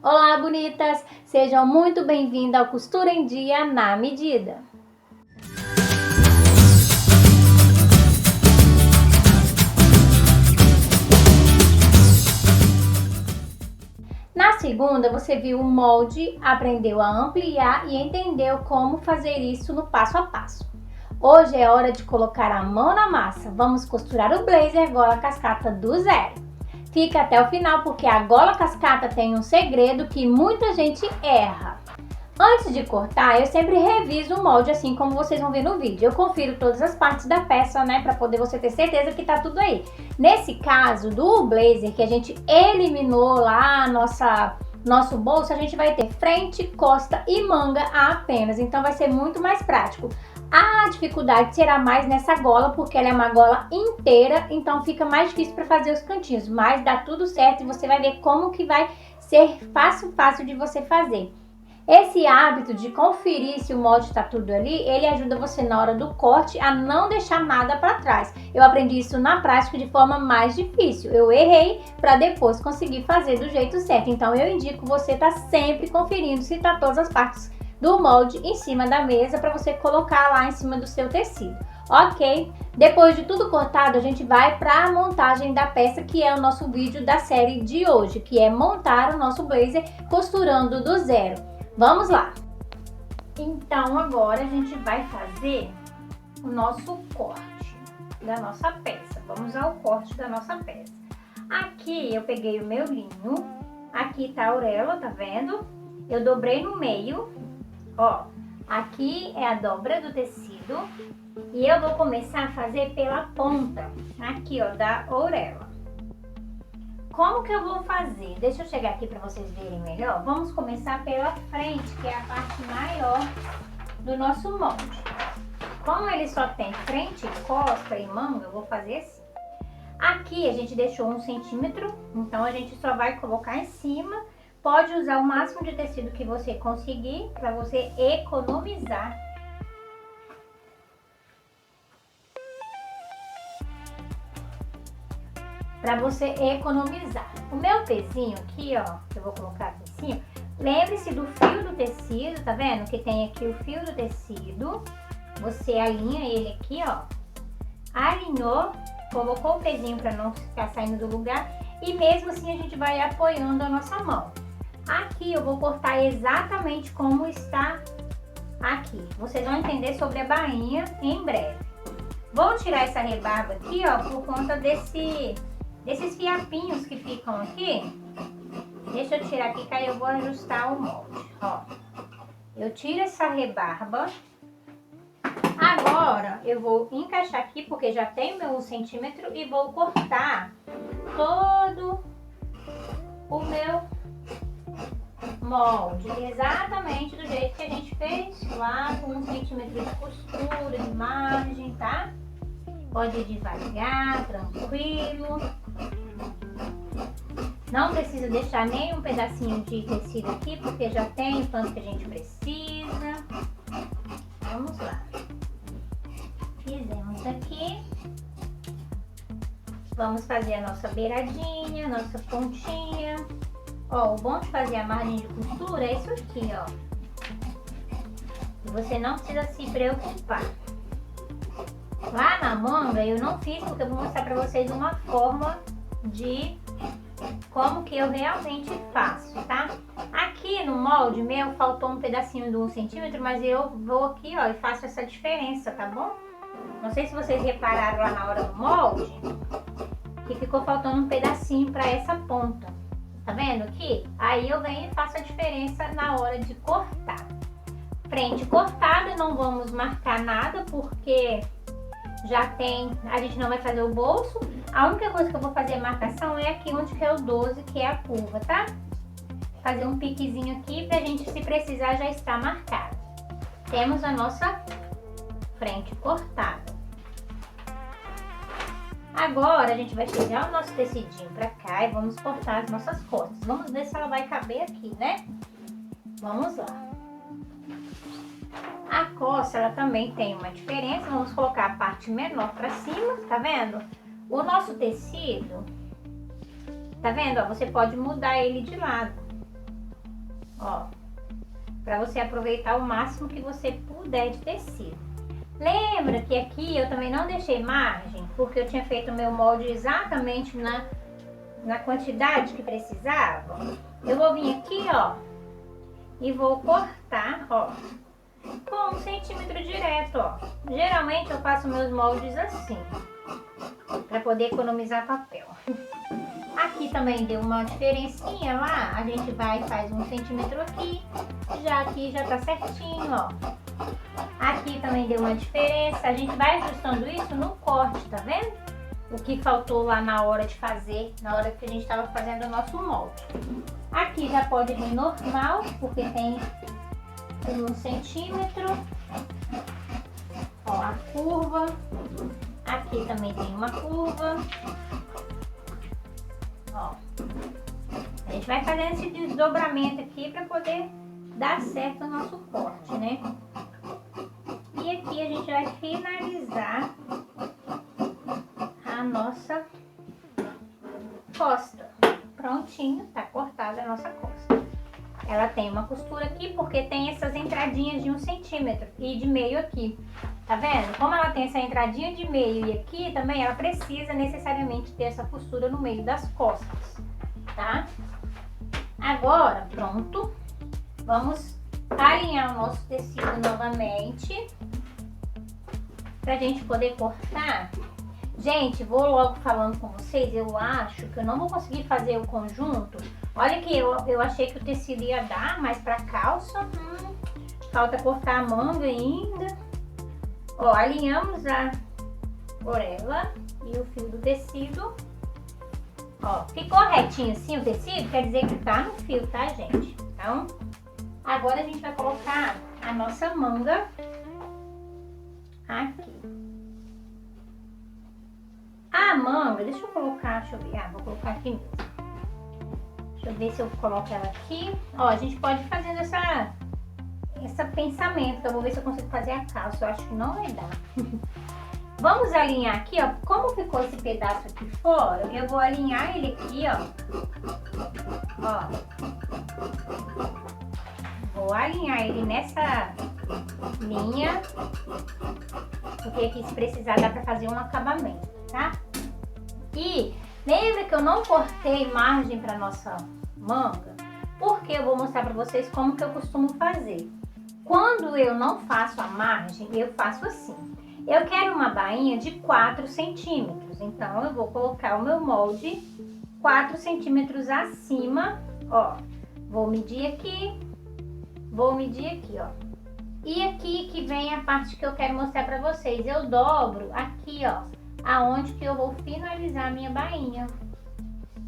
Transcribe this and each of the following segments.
Olá, bonitas! Sejam muito bem-vindas ao Costura em Dia na Medida. Na segunda, você viu o molde, aprendeu a ampliar e entendeu como fazer isso no passo a passo. Hoje é hora de colocar a mão na massa. Vamos costurar o blazer gola cascata do zero. Fica até o final porque a gola cascata tem um segredo que muita gente erra. Antes de cortar, eu sempre reviso o molde assim como vocês vão ver no vídeo. Eu confiro todas as partes da peça, né, para poder você ter certeza que tá tudo aí. Nesse caso do blazer, que a gente eliminou lá nosso bolso, a gente vai ter frente, costa e manga apenas. Então vai ser muito mais prático. A dificuldade será mais nessa gola, porque ela é uma gola inteira, então fica mais difícil para fazer os cantinhos. Mas dá tudo certo e você vai ver como que vai ser fácil de você fazer. Esse hábito de conferir se o molde está tudo ali, ele ajuda você na hora do corte a não deixar nada para trás. Eu aprendi isso na prática de forma mais difícil. Eu errei para depois conseguir fazer do jeito certo. Então eu indico você estar sempre conferindo se está todas as partes do molde em cima da mesa para você colocar lá em cima do seu tecido. Ok? Depois de tudo cortado, a gente vai para a montagem da peça, que é o nosso vídeo da série de hoje, que é montar o nosso blazer costurando do zero. Vamos lá! Então agora a gente vai fazer o nosso corte da nossa peça. Vamos ao corte da nossa peça. Aqui eu peguei o meu linho, aqui tá a orelha, tá vendo? Eu dobrei no meio, ó. Aqui é a dobra do tecido e eu vou começar a fazer pela ponta, aqui ó, da orelha. Como que eu vou fazer? Deixa eu chegar aqui para vocês verem melhor. Vamos começar pela frente, que é a parte maior do nosso molde. Como ele só tem frente, costa e manga, eu vou fazer assim. Aqui a gente deixou 1 centímetro, então a gente só vai colocar em cima. Pode usar o máximo de tecido que você conseguir para você economizar. Para você economizar. O meu pezinho aqui, ó, que eu vou colocar aqui em cima, lembre-se do fio do tecido, tá vendo? Que tem aqui o fio do tecido, você alinha ele aqui, ó, alinhou, colocou o pezinho para não ficar saindo do lugar e mesmo assim a gente vai apoiando a nossa mão. Aqui eu vou cortar exatamente como está aqui, vocês vão entender sobre a bainha em breve. Vou tirar essa rebarba aqui, ó, por conta desses fiapinhos que ficam aqui. Deixa eu tirar aqui que aí eu vou ajustar o molde, ó. Eu tiro essa rebarba. Agora eu vou encaixar aqui porque já tem o meu 1 centímetro e vou cortar todo o meu molde exatamente do jeito que a gente fez lá, com 1 centímetro de costura, de margem, tá? Pode ir devagar, tranquilo. Não precisa deixar nem um pedacinho de tecido aqui, porque já tem o tanto que a gente precisa. Vamos lá. Fizemos aqui. Vamos fazer a nossa beiradinha, nossa pontinha. Ó, o bom de fazer a margem de costura é isso aqui, ó. E você não precisa se preocupar. Lá na manga eu não fiz porque eu vou mostrar pra vocês uma forma de como que eu realmente faço, tá? Aqui no molde meu faltou um pedacinho de 1 centímetro, mas eu vou aqui, ó, e faço essa diferença, tá bom? Não sei se vocês repararam lá na hora do molde, que ficou faltando um pedacinho pra essa ponta. Tá vendo aqui? Aí eu venho e faço a diferença na hora de cortar. Frente cortada, não vamos marcar nada, porque já tem, a gente não vai fazer o bolso. A única coisa que eu vou fazer a marcação é aqui onde que é o 12, que é a curva, tá? Fazer um piquezinho aqui pra gente, se precisar, já está marcado. Temos a nossa frente cortada. Agora a gente vai chegar o nosso tecidinho pra cá e vamos cortar as nossas costas. Vamos ver se ela vai caber aqui, né? Vamos lá. A costa, ela também tem uma diferença. Vamos colocar a parte menor pra cima, tá vendo? O nosso tecido, tá vendo? Ó, você pode mudar ele de lado. ó, para você aproveitar o máximo que você puder de tecido. Lembra que aqui eu também não deixei margem, porque eu tinha feito o meu molde exatamente na quantidade que precisava. Eu vou vir aqui, ó, e vou cortar, ó, com 1 centímetro direto, ó. Geralmente eu faço meus moldes assim, para poder economizar papel. Aqui também deu uma diferencinha lá, a gente vai e faz 1 centímetro aqui, aqui já tá certinho, ó. Aqui também deu uma diferença, a gente vai ajustando isso no corte, tá vendo? O que faltou lá na hora de fazer, na hora que a gente tava fazendo o nosso molde. Aqui já pode vir normal, porque tem 1 centímetro, ó, a curva. Aqui também tem uma curva, ó. A gente vai fazendo esse desdobramento aqui para poder dar certo o nosso corte, né? E aqui a gente vai finalizar a nossa costa. Prontinho, tá cortada a nossa costa. Ela tem uma costura aqui porque tem essas entradinhas de 1 centímetro e de meio aqui. Tá vendo? Como ela tem essa entradinha de meio e aqui também, ela precisa necessariamente ter essa costura no meio das costas, tá? Agora, pronto. Vamos alinhar o nosso tecido novamente pra gente poder cortar. Gente, vou logo falando com vocês, eu acho que eu não vou conseguir fazer o conjunto. Olha que eu achei que o tecido ia dar, mas pra calça, falta cortar a manga ainda. Ó, alinhamos a orelha e o fio do tecido. Ó, ficou retinho assim o tecido, quer dizer que tá no fio, tá, gente? Então, agora a gente vai colocar a nossa manga aqui. A manga, deixa eu colocar, deixa eu ver, vou colocar aqui mesmo. Deixa eu ver se eu coloco ela aqui. Ó, a gente pode fazer esse pensamento, que eu vou ver se eu consigo fazer a calça, eu acho que não vai dar. Vamos alinhar aqui, ó, como ficou esse pedaço aqui fora, eu vou alinhar ele aqui, ó. Vou alinhar ele nessa linha, porque aqui se precisar dá pra fazer um acabamento, tá? E lembra que eu não cortei margem pra nossa manga, porque eu vou mostrar pra vocês como que eu costumo fazer. Quando eu não faço a margem, eu faço assim. Eu quero uma bainha de 4 centímetros, então eu vou colocar o meu molde 4 centímetros acima, ó. Vou medir aqui, ó. E aqui que vem a parte que eu quero mostrar pra vocês. Eu dobro aqui, ó, aonde que eu vou finalizar a minha bainha.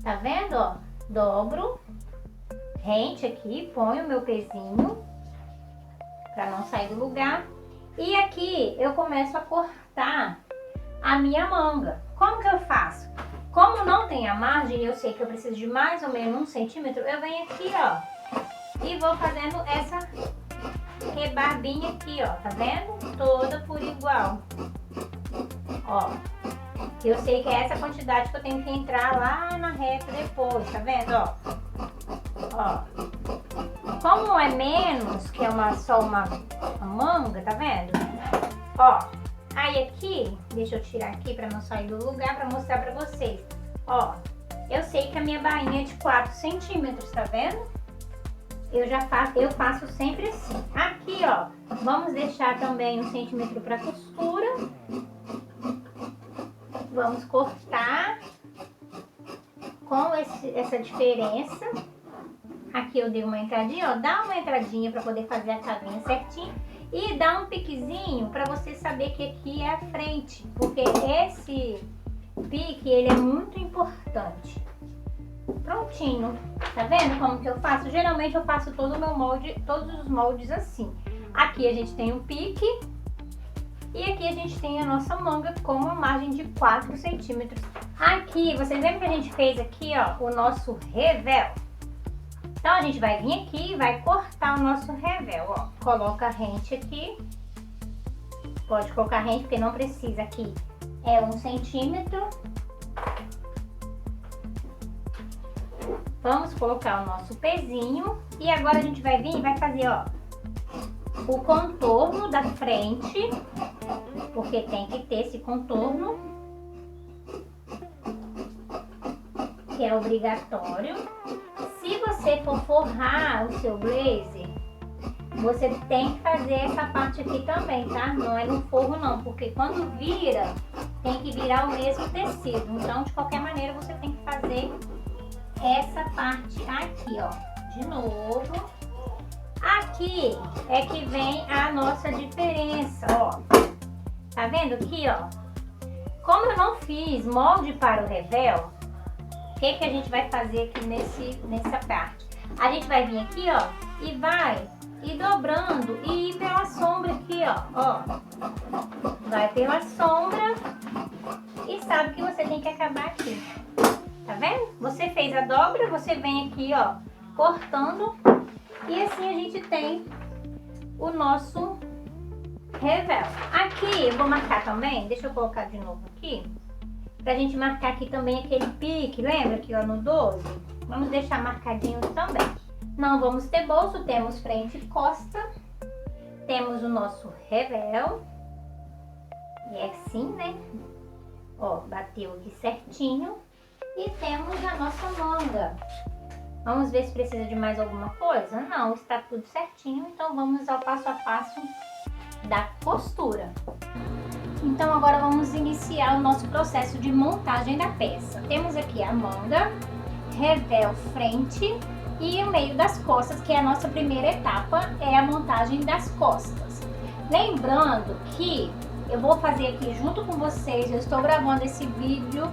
Tá vendo, ó? Dobro, rente aqui, ponho o meu pezinho pra não sair do lugar. E aqui eu começo a cortar a minha manga. Como que eu faço? Como não tem a margem, eu sei que eu preciso de mais ou menos 1 centímetro, eu venho aqui, ó, e vou fazendo essa rebarbinha aqui, ó, tá vendo? Toda por igual. Ó, eu sei que é essa quantidade que eu tenho que entrar lá na reta depois, tá vendo, ó? Ó. Como é menos, que é só uma manga, tá vendo? Ó, aí aqui, deixa eu tirar aqui pra não sair do lugar, pra mostrar pra vocês. Ó, eu sei que a minha bainha é de 4 centímetros, tá vendo? Eu faço sempre assim. Aqui, ó, vamos deixar também 1 centímetro pra costura. Vamos cortar com essa diferença. Aqui eu dei uma entradinha, ó, dá uma entradinha para poder fazer a cavinha certinho e dá um piquezinho para você saber que aqui é a frente, porque esse pique, ele é muito importante. Prontinho, tá vendo como que eu faço? Geralmente eu faço todo o meu molde, todos os moldes assim. Aqui a gente tem um pique e aqui a gente tem a nossa manga com uma margem de 4 centímetros. Aqui, vocês lembram que a gente fez aqui, ó, o nosso revel? Então, a gente vai vir aqui e vai cortar o nosso revel, ó. Coloca a rente aqui. Pode colocar rente, porque não precisa aqui. É 1 centímetro. Vamos colocar o nosso pezinho e agora a gente vai vir e vai fazer, ó, o contorno da frente, porque tem que ter esse contorno, que é obrigatório. Se você for forrar o seu blazer, você tem que fazer essa parte aqui também, tá? Não é no forro não, porque quando vira, tem que virar o mesmo tecido. Então, de qualquer maneira, você tem que fazer essa parte aqui, ó. De novo. Aqui é que vem a nossa diferença, ó. Tá vendo aqui, ó? Como eu não fiz molde para o revel, o que que a gente vai fazer aqui nessa parte? A gente vai vir aqui, ó, e vai ir dobrando e ir pela sombra aqui, ó. Vai pela sombra e sabe que você tem que acabar aqui. Tá vendo? Você fez a dobra, você vem aqui, ó, cortando. E assim a gente tem o nosso revel. Aqui eu vou marcar também, deixa eu colocar de novo aqui, pra gente marcar aqui também aquele pique, lembra aqui, ó, no 12? Vamos deixar marcadinho também. Não vamos ter bolso, temos frente e costa, temos o nosso revel, e é assim, né? Ó, bateu aqui certinho, e temos a nossa manga. Vamos ver se precisa de mais alguma coisa? Não, está tudo certinho, então vamos ao passo a passo da costura. Então agora vamos iniciar o nosso processo de montagem da peça. Temos aqui a manga, revel frente e o meio das costas, que é a nossa primeira etapa, é a montagem das costas. Lembrando que eu vou fazer aqui junto com vocês, eu estou gravando esse vídeo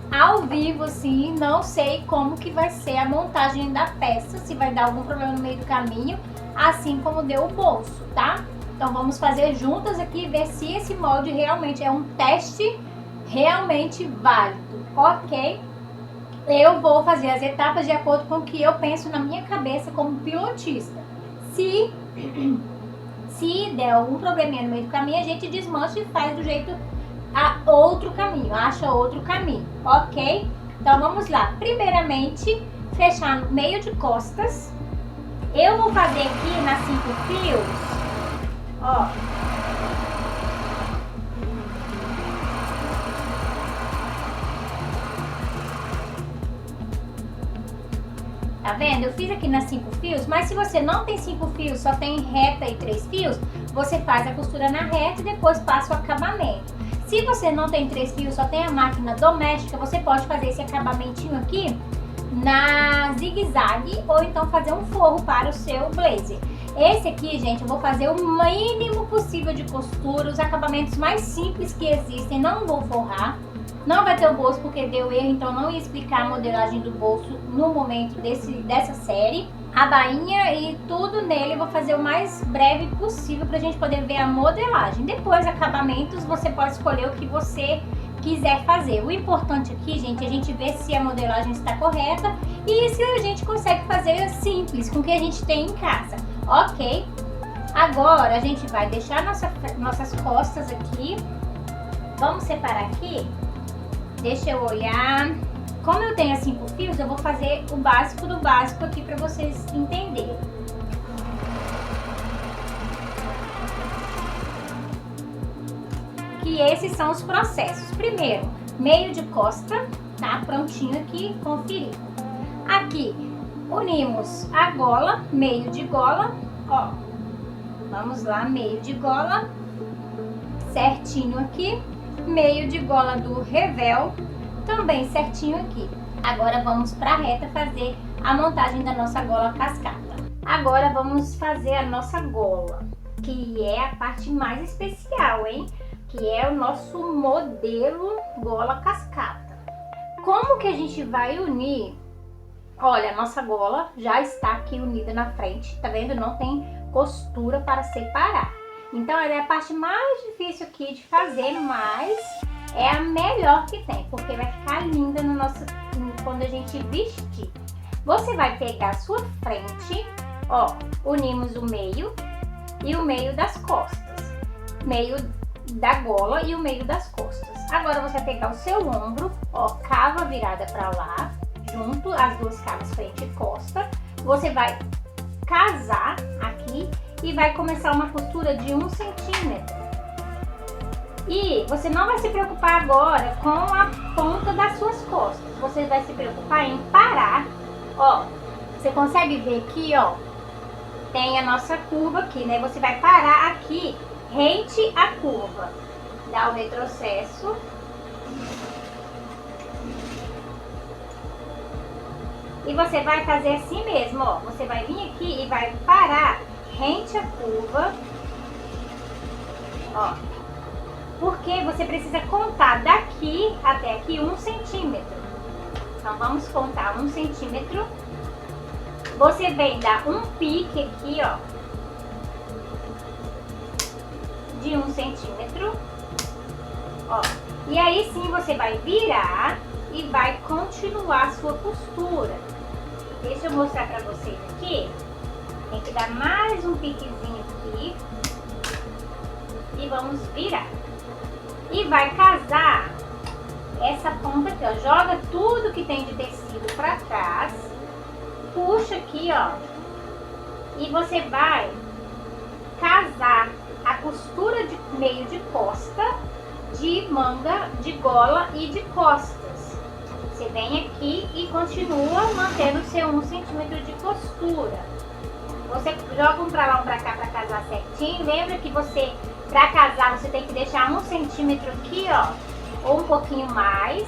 ao vivo, assim, não sei como que vai ser a montagem da peça, se vai dar algum problema no meio do caminho, assim como deu o bolso, tá? Então vamos fazer juntas aqui e ver se esse molde realmente é um teste realmente válido, ok? Eu vou fazer as etapas de acordo com o que eu penso na minha cabeça como pilotista. Se der algum probleminha no meio do caminho, a gente desmancha e faz do jeito outro caminho, acha outro caminho, ok? Então vamos lá. Primeiramente, fechar no meio de costas. Eu vou fazer aqui nas 5 fios, ó. Tá vendo? Eu fiz aqui nas 5 fios, mas se você não tem 5 fios, só tem reta e 3 fios, você faz a costura na reta e depois passa o acabamento. Se você não tem 3 fios, só tem a máquina doméstica, você pode fazer esse acabamentinho aqui na zigue-zague ou então fazer um forro para o seu blazer. Esse aqui, gente, eu vou fazer o mínimo possível de costura, os acabamentos mais simples que existem, não vou forrar. Não vai ter o bolso porque deu erro, então não ia explicar a modelagem do bolso no momento dessa série. A bainha e tudo nele eu vou fazer o mais breve possível pra gente poder ver a modelagem. Depois, acabamentos, você pode escolher o que você quiser fazer. O importante aqui, gente, é a gente ver se a modelagem está correta e se a gente consegue fazer simples, com o que a gente tem em casa, ok? Agora, a gente vai deixar nossas costas aqui. Vamos separar aqui. Deixa eu olhar. Como eu tenho 5 fios, eu vou fazer o básico do básico aqui para vocês entenderem. Que esses são os processos. Primeiro, meio de costa, tá? Prontinho aqui, conferido. Aqui, unimos a gola, meio de gola, ó. Vamos lá, meio de gola, certinho aqui. Meio de gola do revel, também certinho aqui. Agora vamos para a reta fazer a montagem da nossa gola cascata. Agora vamos fazer a nossa gola, que é a parte mais especial, hein? Que é o nosso modelo gola cascata. Como que a gente vai unir? Olha, a nossa gola já está aqui unida na frente, tá vendo? Não tem costura para separar. Então, ela é a parte mais difícil aqui de fazer, mas é a melhor que tem, porque vai ficar linda no nosso, quando a gente vestir. Você vai pegar a sua frente, ó, unimos o meio e o meio das costas, meio da gola e o meio das costas. Agora, você vai pegar o seu ombro, ó, cava virada pra lá, junto, as duas casas frente e costa. Você vai casar aqui e vai começar uma costura de 1 centímetro. E você não vai se preocupar agora com a ponta das suas costas. Você vai se preocupar em parar. Ó, você consegue ver aqui, ó, tem a nossa curva aqui, né? Você vai parar aqui, rente à curva. Dá o retrocesso. E você vai fazer assim mesmo, ó. Você vai vir aqui e vai parar rente à curva. Ó. Porque você precisa contar daqui até aqui 1 centímetro. Então, vamos contar 1 centímetro. Você vem dar um pique aqui, ó. De 1 centímetro. Ó. E aí sim você vai virar e vai continuar a sua costura. Deixa eu mostrar pra vocês aqui. Tem que dar mais um piquezinho aqui. E vamos virar. E vai casar essa ponta aqui, ó. Joga tudo que tem de tecido pra trás. Puxa aqui, ó. E você vai casar a costura de meio de costa, de manga, de gola e de costas. Você vem aqui e continua mantendo o seu 1 centímetro de costura. Você joga um pra lá, um pra cá pra casar certinho. Lembra que você, pra casar, você tem que deixar 1 centímetro aqui, ó. Ou um pouquinho mais.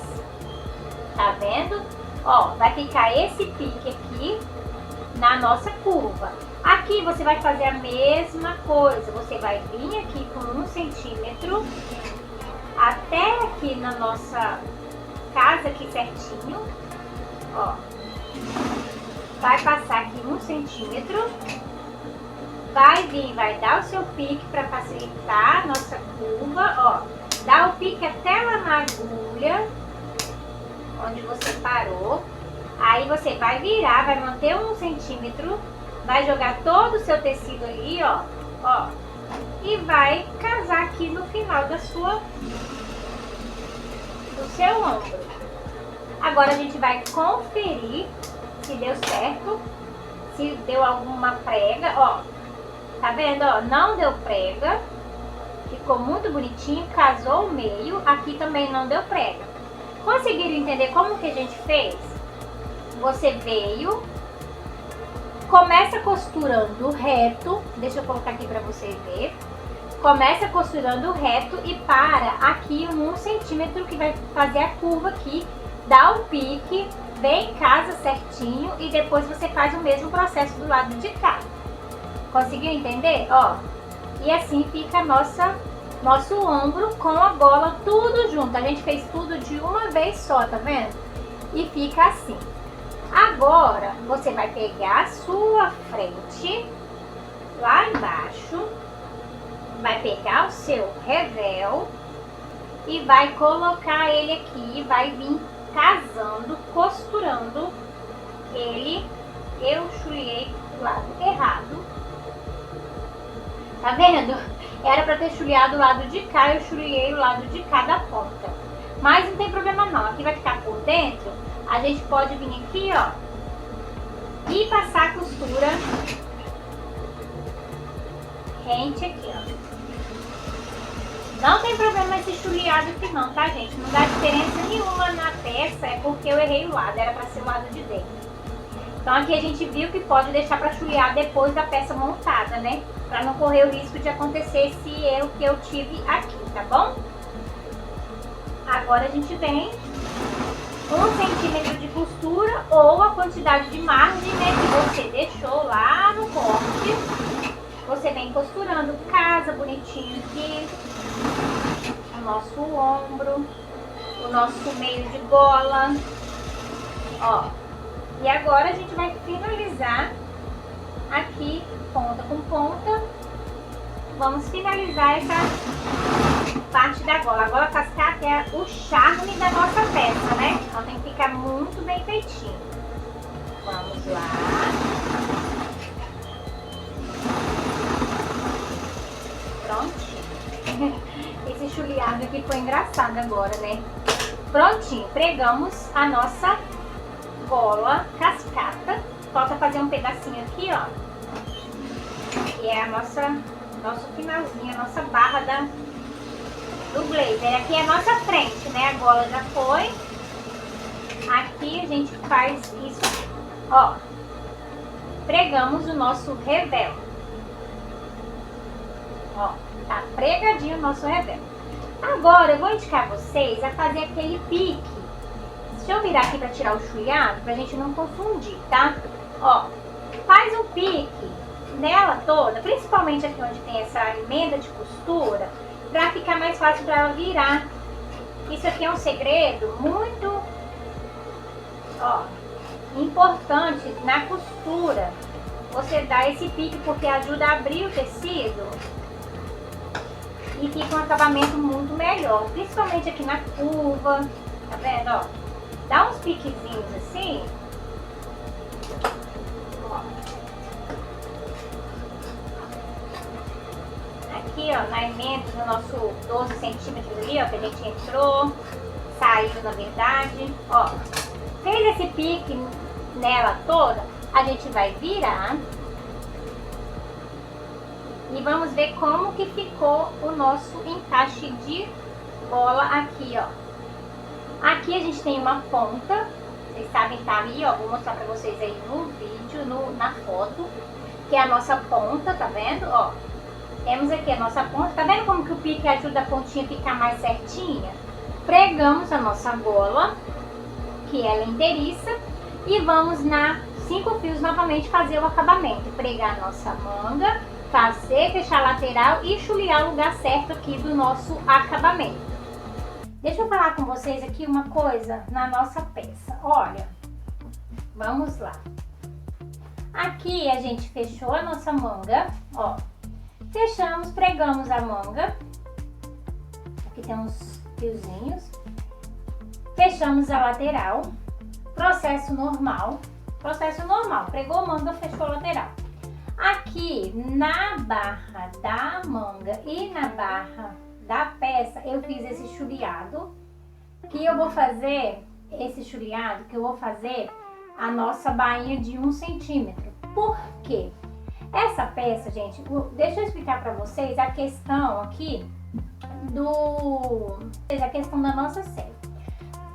Tá vendo? Ó, vai ficar esse pique aqui na nossa curva. Aqui você vai fazer a mesma coisa. Você vai vir aqui com 1 centímetro até aqui na nossa casa aqui certinho. Ó. Vai passar aqui 1 centímetro. Vai vir, vai dar o seu pique para facilitar a nossa curva. Ó. Dá o pique até lá na agulha, onde você parou. Aí você vai virar, vai manter 1 centímetro, vai jogar todo o seu tecido ali, ó, ó, e vai casar aqui no final do seu ombro. Agora a gente vai conferir se deu certo, se deu alguma prega, ó, tá vendo, ó, não deu prega, ficou muito bonitinho, casou o meio, aqui também não deu prega. Conseguiram entender como que a gente fez? Você veio, começa costurando reto, deixa eu colocar aqui pra você ver. Começa costurando reto e para aqui 1 centímetro que vai fazer a curva aqui, dá o pique, vem, casa certinho e depois você faz o mesmo processo do lado de cá. Conseguiu entender? Ó, e assim fica nosso ombro com a gola tudo junto. A gente fez tudo de uma vez só, tá vendo? E fica assim. Agora, você vai pegar a sua frente, lá embaixo, vai pegar o seu revel e vai colocar ele aqui, vai vir casando, costurando ele. Eu chuliei do lado errado. Tá vendo? Era pra ter chuleado o lado de cá, eu chuliei o lado de cá da ponta. Mas não tem problema não, aqui vai ficar por dentro. A gente pode vir aqui, ó, e passar a costura rente aqui, ó. Não tem problema esse chuleado aqui não, tá, gente? Não dá diferença nenhuma na peça, é porque eu errei o lado, era pra ser o lado de dentro. Então aqui a gente viu que pode deixar pra chulear depois da peça montada, né? Pra não correr o risco de acontecer esse erro que eu tive aqui, tá bom? Agora a gente vem 1 centímetro de costura ou a quantidade de margem, né, que você deixou lá no corte. Você vem costurando, casa bonitinho aqui, o nosso ombro, o nosso meio de gola, ó. E agora a gente vai finalizar aqui, ponta com ponta. Vamos finalizar essa parte da gola. A gola cascata é o charme da nossa peça, né? Então tem que ficar muito bem feitinho. Vamos lá. Prontinho. Esse chuleado aqui foi engraçado agora, né? Prontinho. Pregamos a nossa gola cascata. Falta fazer um pedacinho aqui, ó. Que é a nosso finalzinho, a nossa barra do blazer. Aqui é a nossa frente, né? A gola já foi. Aqui a gente faz isso, ó. Pregamos o nosso revel. Ó, tá pregadinho o nosso revel. Agora eu vou indicar vocês a fazer aquele pique. Deixa eu virar aqui pra tirar o chuiado, pra gente não confundir, tá? Ó, faz um pique nela toda, principalmente aqui onde tem essa emenda de costura, pra ficar mais fácil pra ela virar. Isso aqui é um segredo muito, ó, importante na costura. Você dá esse pique porque ajuda a abrir o tecido e fica um acabamento muito melhor, principalmente aqui na curva, tá vendo, ó? Dá uns piquezinhos assim, ó. Aqui, ó, na emenda do nosso 12 centímetros ali, ó, que a gente entrou, saiu na verdade, ó. Fez esse pique nela toda, a gente vai virar. E vamos ver como que ficou o nosso encaixe de gola aqui, ó. Aqui a gente tem uma ponta, vocês sabem, tá ali, ó. Vou mostrar pra vocês aí no vídeo, na foto, que é a nossa ponta, tá vendo, ó. Temos aqui a nossa ponta, tá vendo como que o pique ajuda a pontinha a ficar mais certinha? Pregamos a nossa gola, que ela é inteiriça, e vamos na 5 fios novamente fazer o acabamento. Pregar a nossa manga, fazer, fechar a lateral e chulear o lugar certo aqui do nosso acabamento. Deixa eu falar com vocês aqui uma coisa na nossa peça. Olha, vamos lá. Aqui a gente fechou a nossa manga, ó. Fechamos, pregamos a manga. Aqui tem uns fiozinhos. Fechamos a lateral. Processo normal. Processo normal. Pregou a manga, fechou a lateral. Aqui na barra da manga e na barra da peça eu fiz esse chuleado, que eu vou fazer a nossa bainha de 1 centímetro. Por quê? Essa peça, gente, deixa eu explicar pra vocês a questão aqui a questão da nossa série.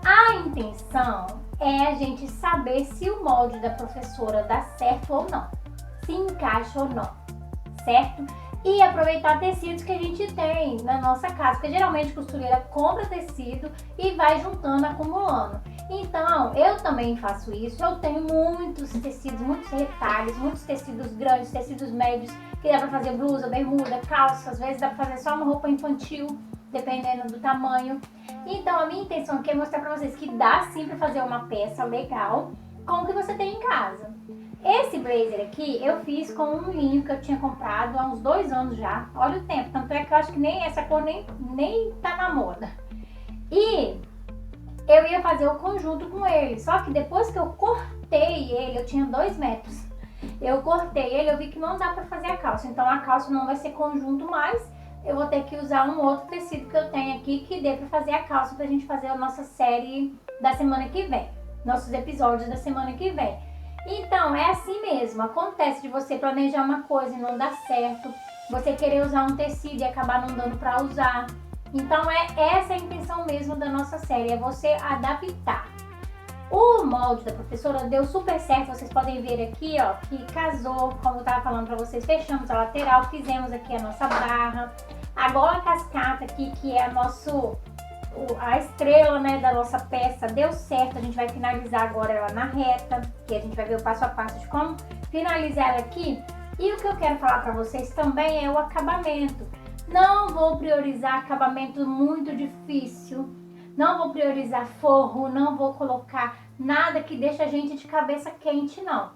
A intenção é a gente saber se o molde da professora dá certo ou não, se encaixa ou não, certo? E aproveitar tecidos que a gente tem na nossa casa, porque geralmente a costureira compra tecido e vai juntando, acumulando. Então, eu também faço isso, eu tenho muitos tecidos, muitos retalhos, muitos tecidos grandes, tecidos médios, que dá pra fazer blusa, bermuda, calça, às vezes dá pra fazer só uma roupa infantil, dependendo do tamanho. Então, a minha intenção aqui é mostrar pra vocês que dá sim pra fazer uma peça legal com o que você tem em casa. Esse blazer aqui eu fiz com um linho que eu tinha comprado há uns 2 anos já. Olha o tempo, tanto é que eu acho que nem essa cor nem tá na moda. E eu ia fazer o conjunto com ele, só que depois que eu cortei ele, eu tinha 2 metros. Eu cortei ele, eu vi que não dá pra fazer a calça, então a calça não vai ser conjunto mais. Eu vou ter que usar um outro tecido que eu tenho aqui que dê pra fazer a calça pra gente fazer a nossa série da semana que vem, nossos episódios da semana que vem. Então, é assim mesmo, acontece de você planejar uma coisa e não dar certo, você querer usar um tecido e acabar não dando pra usar. Então, é essa a intenção mesmo da nossa série, é você adaptar. O molde da professora deu super certo, vocês podem ver aqui, ó, que casou, como eu tava falando pra vocês, fechamos a lateral, fizemos aqui a nossa barra, a gola cascata aqui, que é a estrela, né, da nossa peça, deu certo. A gente vai finalizar agora ela na reta, que a gente vai ver o passo a passo de como finalizar ela aqui. E o que eu quero falar pra vocês também é o acabamento. Não vou priorizar acabamento muito difícil, não vou priorizar forro, não vou colocar nada que deixe a gente de cabeça quente, não.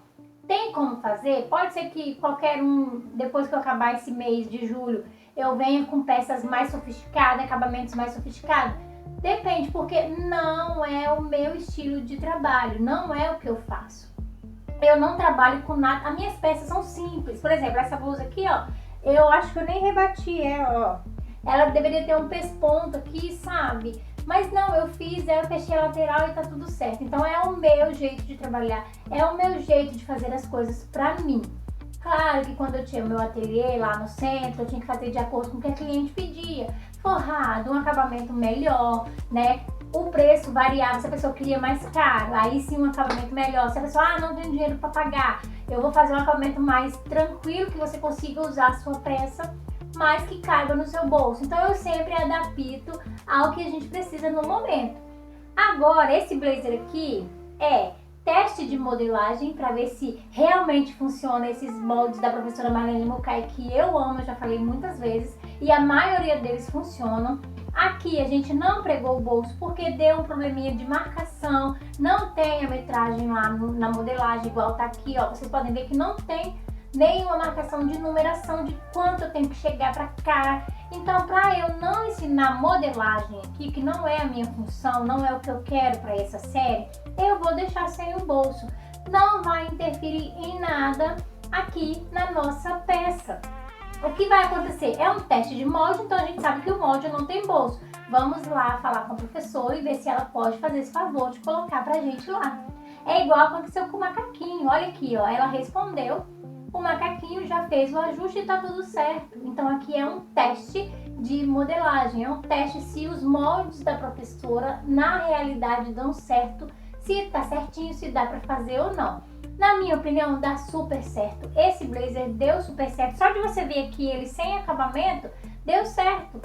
Tem como fazer? Pode ser que qualquer um, depois que eu acabar esse mês de julho, eu venha com peças mais sofisticadas, acabamentos mais sofisticados. Depende, porque não é o meu estilo de trabalho, não é o que eu faço. Eu não trabalho com nada, as minhas peças são simples. Por exemplo, essa blusa aqui, ó, eu acho que eu nem rebati ela, ó. Ela deveria ter um pesponto aqui, sabe? Mas não, eu fechei a lateral e tá tudo certo. Então é o meu jeito de trabalhar, é o meu jeito de fazer as coisas pra mim. Claro que quando eu tinha o meu ateliê lá no centro, eu tinha que fazer de acordo com o que a cliente pedia. Forrado, um acabamento melhor, né? O preço variava, se a pessoa queria mais caro, aí sim um acabamento melhor. Se a pessoa, não tem dinheiro para pagar, eu vou fazer um acabamento mais tranquilo, que você consiga usar a sua peça, mas que caiba no seu bolso. Então eu sempre adapto ao que a gente precisa no momento. Agora, esse blazer aqui é teste de modelagem para ver se realmente funciona esses moldes da professora Marlene Mukai, que eu amo, eu já falei muitas vezes, e a maioria deles funcionam. Aqui a gente não pregou o bolso porque deu um probleminha de marcação, não tem a metragem lá na modelagem igual tá aqui, ó. Vocês podem ver que não tem nenhuma marcação de numeração de quanto eu tenho que chegar para cá. Então, para eu não ensinar modelagem aqui, que não é a minha função, não é o que eu quero para essa série, eu vou deixar sem o bolso. Não vai interferir em nada aqui na nossa peça. O que vai acontecer? É um teste de molde, então a gente sabe que o molde não tem bolso. Vamos lá falar com a professora e ver se ela pode fazer esse favor de colocar pra gente lá. É igual aconteceu com o macaquinho. Olha aqui, ó, ela respondeu, o macaquinho já fez o ajuste e tá tudo certo. Então aqui é um teste de modelagem, é um teste se os moldes da professora na realidade dão certo, se tá certinho, se dá pra fazer ou não. Na minha opinião, dá super certo. Esse blazer deu super certo. Só de você ver aqui ele sem acabamento, deu certo.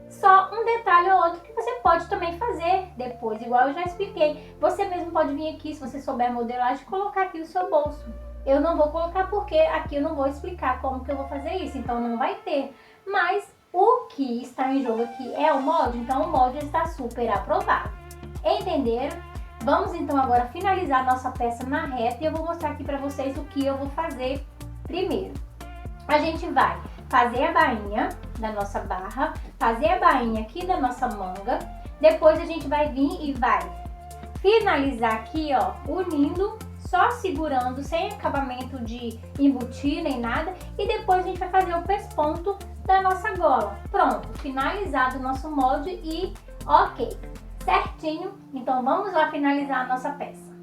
Só um detalhe ou outro que você pode também fazer depois, igual eu já expliquei. Você mesmo pode vir aqui, se você souber modelagem, colocar aqui o seu bolso. Eu não vou colocar porque aqui eu não vou explicar como que eu vou fazer isso, então não vai ter. Mas o que está em jogo aqui é o molde, então o molde está super aprovado. Entenderam? Vamos então agora finalizar a nossa peça na reta e eu vou mostrar aqui para vocês o que eu vou fazer primeiro. A gente vai fazer a bainha da nossa barra, fazer a bainha aqui da nossa manga, depois a gente vai vir e vai finalizar aqui, ó, unindo, só segurando, sem acabamento de embutir nem nada, e depois a gente vai fazer o pesponto da nossa gola. Pronto, finalizado o nosso molde e ok. Certinho, então vamos lá finalizar a nossa peça.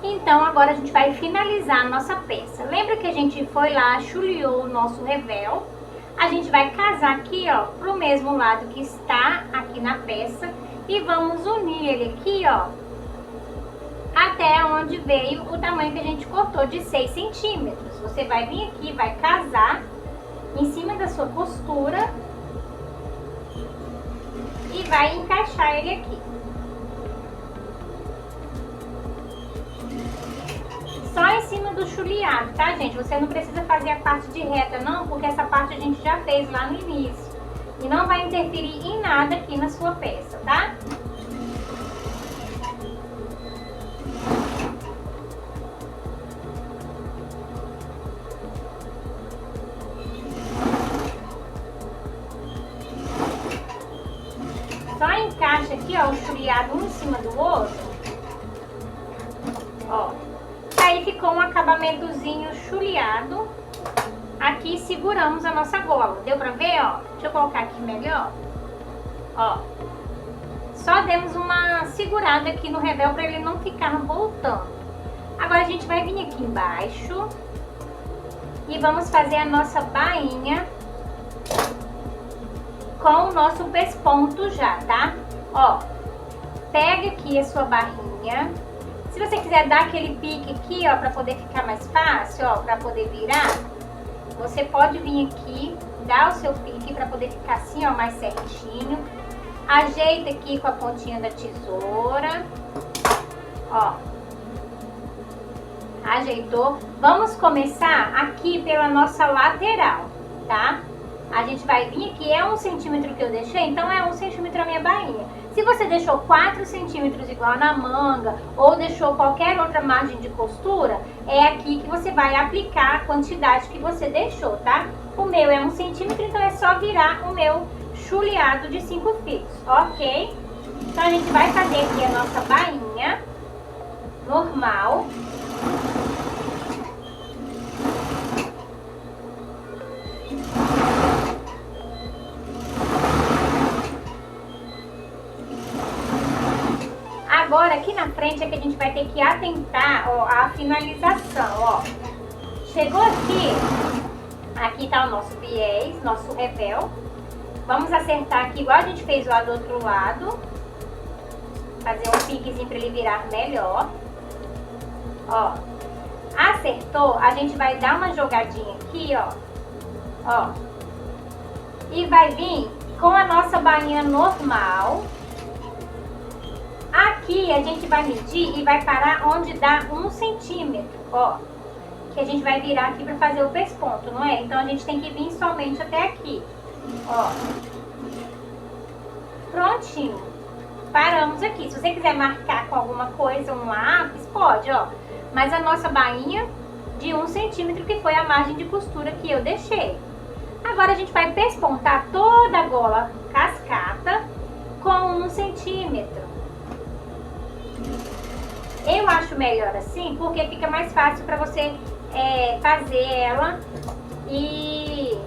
Então agora a gente vai finalizar a nossa peça. Lembra que a gente foi lá, chuleou o nosso revel? A gente vai casar aqui, ó, pro mesmo lado que está aqui na peça e vamos unir ele aqui, ó, até onde veio o tamanho que a gente cortou de 6 centímetros. Você vai vir aqui, vai casar em cima da sua costura e vai encaixar ele aqui. Só em cima do chuleado, tá, gente? Você não precisa fazer a parte de reta, não, porque essa parte a gente já fez lá no início. E não vai interferir em nada aqui na sua peça, tá? Só encaixa aqui, ó, o chuleado um em cima do outro. Ó. Aí ficou um acabamentozinho chuleado. Aqui seguramos a nossa gola. Deu pra ver, ó? Deixa eu colocar aqui melhor. Ó. Só demos uma segurada aqui no revel pra ele não ficar voltando. Agora a gente vai vir aqui embaixo e vamos fazer a nossa bainha com o nosso pesponto já, tá? Ó. Pega aqui a sua barrinha. Se você quiser dar aquele pique aqui, ó, pra poder ficar mais fácil, ó, pra poder virar, você pode vir aqui, dar o seu pique pra poder ficar assim, ó, mais certinho. Ajeita aqui com a pontinha da tesoura, ó. Ajeitou. Vamos começar aqui pela nossa lateral, tá? A gente vai vir aqui, é 1 centímetro que eu deixei, então é 1 centímetro a minha bainha. Se você deixou 4 centímetros igual na manga, ou deixou qualquer outra margem de costura, é aqui que você vai aplicar a quantidade que você deixou, tá? O meu é 1 centímetro, então é só virar o meu chuleado de 5 fios, ok? Então a gente vai fazer aqui a nossa bainha normal. frente é que a gente vai ter que atentar, ó, a finalização, ó. Chegou aqui tá o nosso viés, nosso revel. Vamos acertar aqui igual a gente fez lá do outro lado. Fazer um piquezinho para ele virar melhor. Ó. Acertou, a gente vai dar uma jogadinha aqui, ó. Ó. E vai vir com a nossa bainha normal. Aqui a gente vai medir e vai parar onde dá 1 centímetro, ó. Que a gente vai virar aqui para fazer o pesponto, não é? Então a gente tem que vir somente até aqui, ó. Prontinho. Paramos aqui. Se você quiser marcar com alguma coisa, um lápis, pode, ó. Mas a nossa bainha de 1 centímetro, que foi a margem de costura que eu deixei. Agora a gente vai pespontar toda a gola cascata com 1 centímetro. Eu acho melhor assim, porque fica mais fácil para você fazer ela e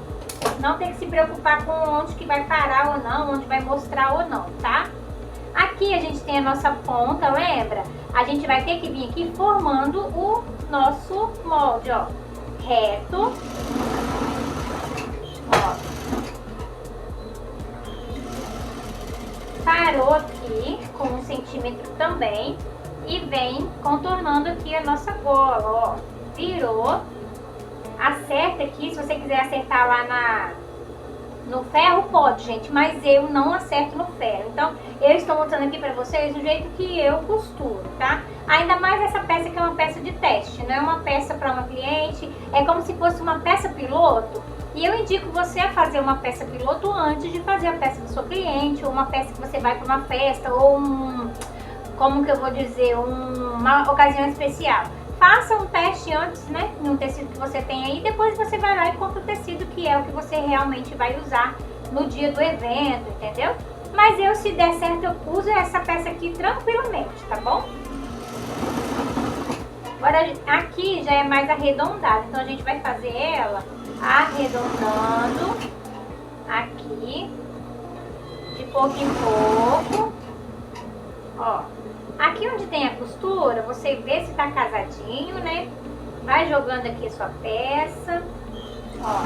não ter que se preocupar com onde que vai parar ou não, onde vai mostrar ou não, tá? Aqui a gente tem a nossa ponta, lembra? A gente vai ter que vir aqui formando o nosso molde, ó. Reto. Ó. Parou aqui com 1 centímetro também. E vem contornando aqui a nossa gola, ó. Virou. Acerta aqui, se você quiser acertar lá no ferro, pode, gente. Mas eu não acerto no ferro. Então, eu estou mostrando aqui pra vocês o jeito que eu costuro, tá? Ainda mais essa peça que é uma peça de teste, não é uma peça para uma cliente. É como se fosse uma peça piloto. E eu indico você a fazer uma peça piloto antes de fazer a peça do seu cliente. Ou uma peça que você vai para uma festa, ou como que eu vou dizer, uma ocasião especial. Faça um teste antes, né, no tecido que você tem aí, depois você vai lá e compra o tecido que é o que você realmente vai usar no dia do evento, entendeu? Mas eu, se der certo, eu uso essa peça aqui tranquilamente, tá bom? Agora, aqui já é mais arredondada, então a gente vai fazer ela arredondando aqui, de pouco em pouco, ó. Aqui onde tem a costura, você vê se tá casadinho, né? Vai jogando aqui a sua peça. Ó.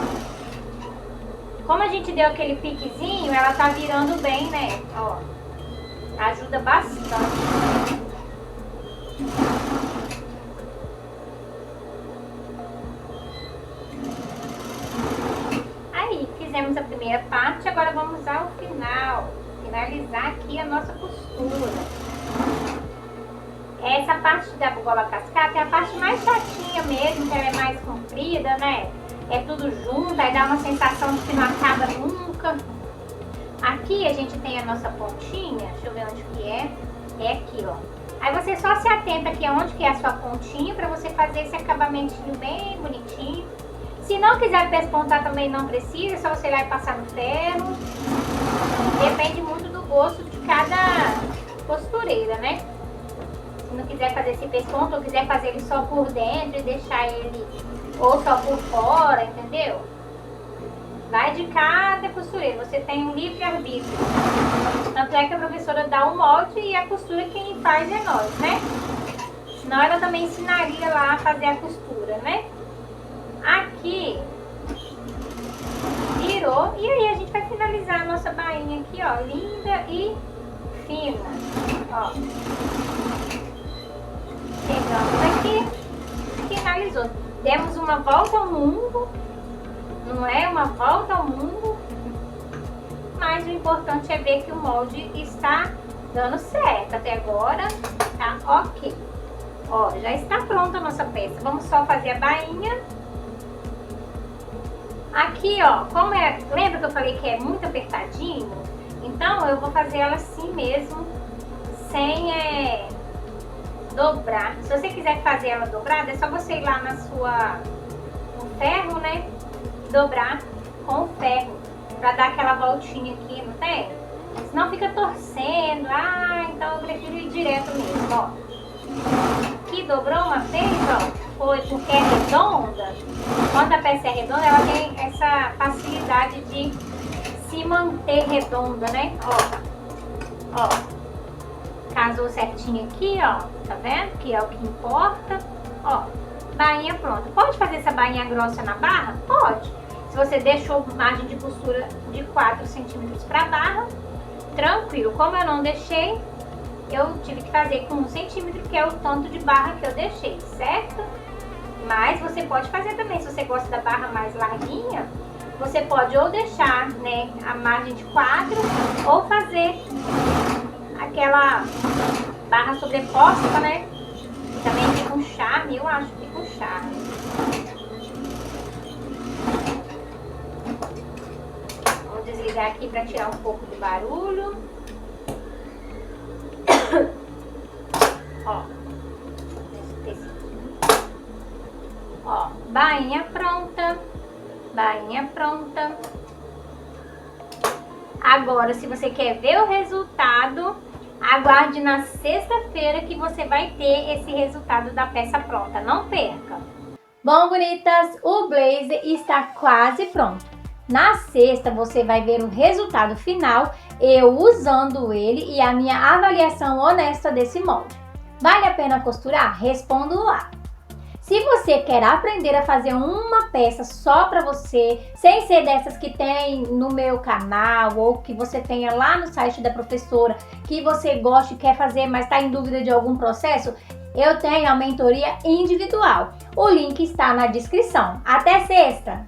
Como a gente deu aquele piquezinho, ela tá virando bem, né? Ó. Ajuda bastante. Aí, fizemos a primeira parte, agora vamos ao final. Finalizar aqui a nossa costura. Essa parte da gola cascata é a parte mais chatinha mesmo, que ela é mais comprida, né? É tudo junto, aí dá uma sensação de que não acaba nunca. Aqui a gente tem a nossa pontinha, deixa eu ver onde que é. É aqui, ó. Aí você só se atenta aqui aonde que é a sua pontinha pra você fazer esse acabamentinho bem bonitinho. Se não quiser pespontar também não precisa, é só você ir lá e passar no ferro. Depende muito do gosto de cada costureira, né? Se não quiser fazer esse pesponto ou quiser fazer ele só por dentro e deixar ele ou só por fora, entendeu? Vai de cada costureira, você tem um livre-arbítrio. Tanto é que a professora dá o molde e a costura quem faz é nós, né? Senão ela também ensinaria lá a fazer a costura, né? Aqui virou e aí a gente vai finalizar a nossa bainha aqui, ó, linda e fina, ó. Pegamos aqui, finalizou. Demos uma volta ao mundo, não é uma volta ao mundo, mas o importante é ver que o molde está dando certo. Até agora tá ok. Ó, já está pronta a nossa peça. Vamos só fazer a bainha. Aqui, ó, como é, lembra que eu falei que é muito apertadinho? Então eu vou fazer ela assim mesmo, sem dobrar. Se você quiser fazer ela dobrada, é só você ir lá no ferro, né? Dobrar com o ferro, pra dar aquela voltinha aqui, não tem? Senão fica torcendo. Ah, então eu prefiro ir direto mesmo, ó. Aqui dobrou uma vez, ó. Foi porque é redonda. Quando a peça é redonda, ela tem essa facilidade de se manter redonda, né? Ó. Ó. casou certinho aqui, ó, tá vendo? Que é o que importa. Ó, bainha pronta. Pode fazer essa bainha grossa na barra? Pode. Se você deixou margem de costura de 4 centímetros pra barra, tranquilo. Como eu não deixei, eu tive que fazer com 1 centímetro, que é o tanto de barra que eu deixei, certo? Mas você pode fazer também, se você gosta da barra mais larguinha, você pode ou deixar, né, a margem de 4 ou fazer aquela barra sobreposta, né? Também fica um charme, eu acho que fica um charme. Vou desligar aqui para tirar um pouco do barulho. Ó. Ó, bainha pronta. Bainha pronta. Agora, se você quer ver o resultado, aguarde na sexta-feira que você vai ter esse resultado da peça pronta. Não perca! Bom, bonitas, o blazer está quase pronto. Na sexta você vai ver o resultado final, eu usando ele e a minha avaliação honesta desse molde. Vale a pena costurar? Respondo lá. Se você quer aprender a fazer uma peça só para você, sem ser dessas que tem no meu canal ou que você tenha lá no site da professora, que você gosta e quer fazer, mas está em dúvida de algum processo, eu tenho a mentoria individual. O link está na descrição. Até sexta!